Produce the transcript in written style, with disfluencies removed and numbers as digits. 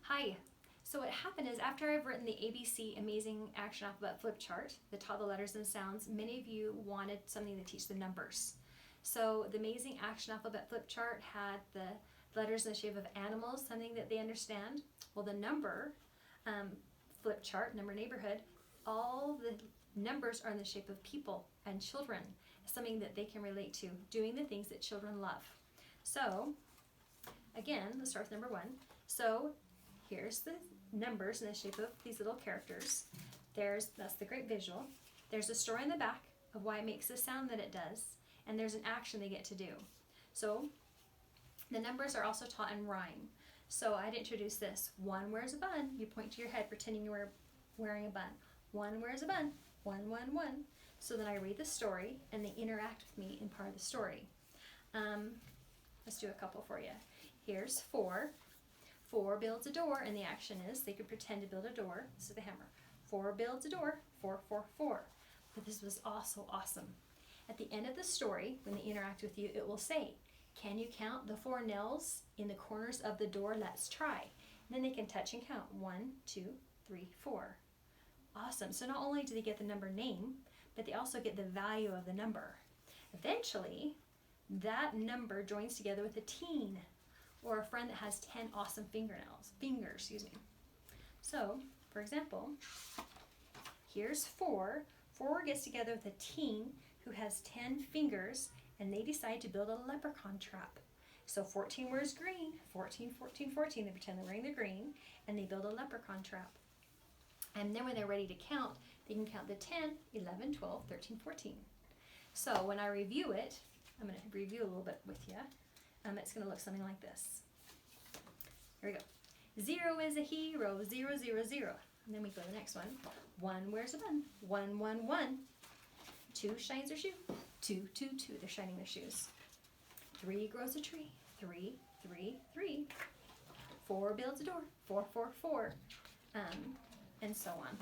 Hi. So what happened is after I've written the ABC Amazing Action Alphabet Flip Chart that taught the letters and sounds, many of you wanted something to teach the numbers. So the Amazing Action Alphabet Flip Chart had the letters in the shape of animals, something that they understand. Well, the number flip chart, number neighborhood, all the numbers are in the shape of people and children, something that they can relate to, doing the things that children love. So again, let's start with number 1. So here's the numbers in the shape of these little characters. That's the great visual. There's a story in the back of why it makes the sound that it does, and there's an action they get to do. So the numbers are also taught in rhyme. So I'd introduce this. 1 wears a bun. You point to your head pretending you're wearing a bun. 1 wears a bun. 1, 1, 1. So then I read the story and they interact with me in part of the story. Let's do a couple for you. Here's 4. 4 builds a door, and the action is they could pretend to build a door. This is the hammer. 4 builds a door. 4, 4, 4. But this was also awesome. At the end of the story, when they interact with you, it will say, "Can you count the 4 nails in the corners of the door? Let's try." And then they can touch and count. 1, 2, 3, 4. Awesome. So not only do they get the number name, but they also get the value of the number. Eventually, that number joins together with a teen or a friend that has 10 awesome fingers. So, for example, here's 4. 4 gets together with a teen who has 10 fingers, and they decide to build a leprechaun trap. So 14 wears green. 14, 14, 14. They pretend they're wearing the green, and they build a leprechaun trap. And then when they're ready to count, they can count the 10, 11, 12, 13, 14. So when I review it, I'm going to review a little bit with you. It's going to look something like this. Here we go. 0 is a hero, 0, 0, 0. And then we go to the next one. 1 wears a bun, 1, 1, 1. 2 shines their shoe, 2, 2, 2. They're shining their shoes. 3 grows a tree, 3, 3, 3. 4 builds a door, 4, 4, 4. And so on.